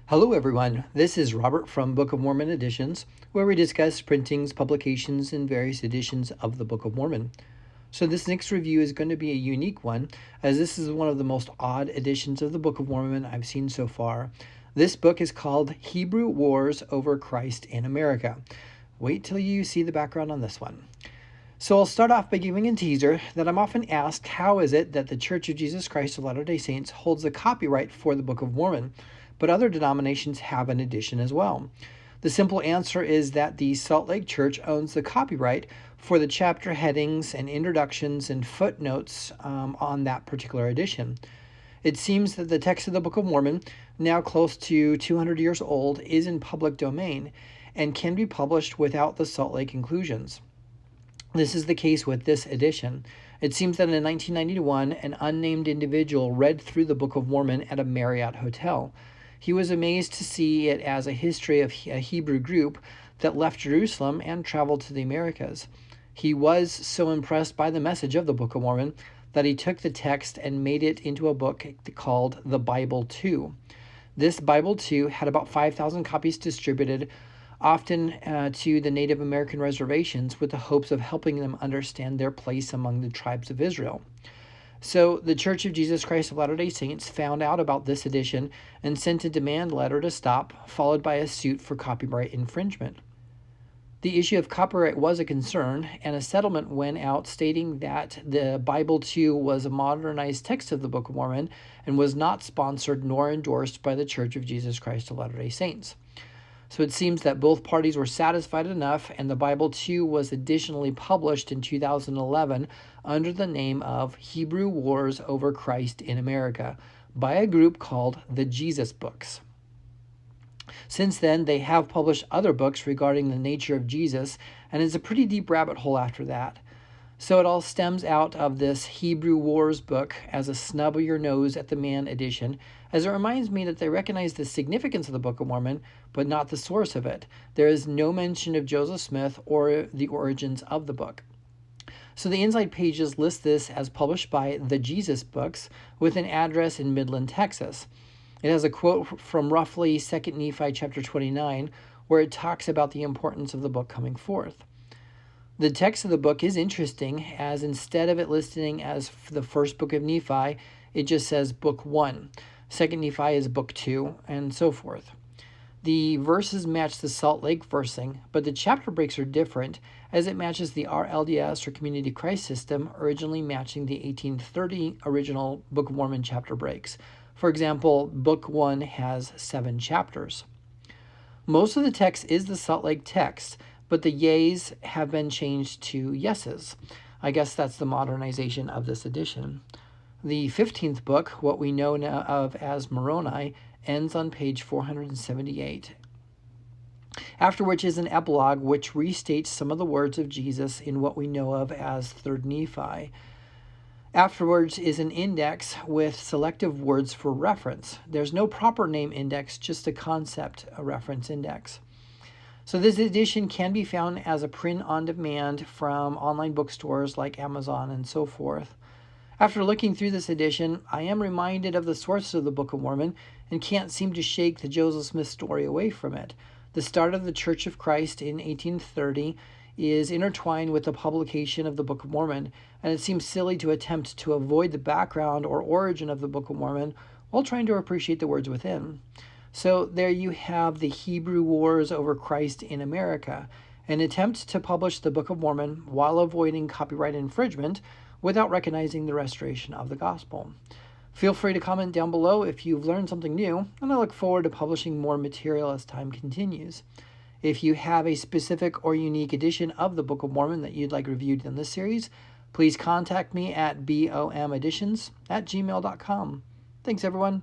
Hello everyone, this is Robert from Book of Mormon Editions, where we discuss printings, publications, and various editions of the Book of Mormon. So this next review is going to be a unique one, as this is one of the most odd editions of the Book of Mormon I've seen so far. This book is called Hebrew Wars Over Christ in America. Wait till you see the background on this one. So I'll start off by giving a teaser that I'm often asked, how is it that the Church of Jesus Christ of Latter-day Saints holds the copyright for the Book of Mormon, but other denominations have an edition as well? The simple answer is that the Salt Lake Church owns the copyright for the chapter headings and introductions and footnotes on that particular edition. It seems that the text of the Book of Mormon, now close to 200 years old, is in public domain and can be published without the Salt Lake inclusions. This is the case with this edition. It seems that in 1991, an unnamed individual read through the Book of Mormon at a Marriott hotel. He was amazed to see it as a history of a Hebrew group that left Jerusalem and traveled to the Americas. He was so impressed by the message of the Book of Mormon that he took the text and made it into a book called the Bible 2. This Bible 2 had about 5,000 copies distributed, often to the Native American reservations, with the hopes of helping them understand their place among the tribes of Israel. So the Church of Jesus Christ of Latter-day Saints found out about this edition and sent a demand letter to stop, followed by a suit for copyright infringement. The issue of copyright was a concern, and a settlement went out stating that the Bible 2 was a modernized text of the Book of Mormon and was not sponsored nor endorsed by the Church of Jesus Christ of Latter-day Saints. So it seems that both parties were satisfied enough, and the Bible 2 was additionally published in 2011 under the name of Hebrew Wars Over Christ in America by a group called the Jesus Books. Since then, they have published other books regarding the nature of Jesus, and it's a pretty deep rabbit hole after that. So it all stems out of this Hebrew Wars book as a snub of your nose at the man edition, as it reminds me that they recognize the significance of the Book of Mormon, but not the source of it. There is no mention of Joseph Smith or the origins of the book. So the inside pages list this as published by the Jesus Books with an address in Midland, Texas. It has a quote from roughly 2 Nephi chapter 29, where it talks about the importance of the book coming forth. The text of the book is interesting, as instead of it listing as the first book of Nephi, it just says book 1. Second Nephi is book 2, and so forth. The verses match the Salt Lake versing, but the chapter breaks are different, as it matches the RLDS, or Community Christ system, originally matching the 1830 original Book of Mormon chapter breaks. For example, book 1 has 7 chapters. Most of the text is the Salt Lake text, but the yays have been changed to yeses. I guess that's the modernization of this edition. The 15th book, what we know now of as Moroni, ends on page 478. After which is an epilogue which restates some of the words of Jesus in what we know of as 3rd Nephi. Afterwards is an index with selective words for reference. There's no proper name index, just a concept, a reference index. So this edition can be found as a print on demand from online bookstores like Amazon and so forth. After looking through this edition, I am reminded of the source of the Book of Mormon and can't seem to shake the Joseph Smith story away from it. The start of the Church of Christ in 1830 is intertwined with the publication of the Book of Mormon, and it seems silly to attempt to avoid the background or origin of the Book of Mormon while trying to appreciate the words within. So there you have the Hebrew Wars Over Christ in America, an attempt to publish the Book of Mormon while avoiding copyright infringement without recognizing the restoration of the gospel. Feel free to comment down below if you've learned something new, and I look forward to publishing more material as time continues. If you have a specific or unique edition of the Book of Mormon that you'd like reviewed in this series, please contact me at bomeditions@gmail.com. Thanks, everyone.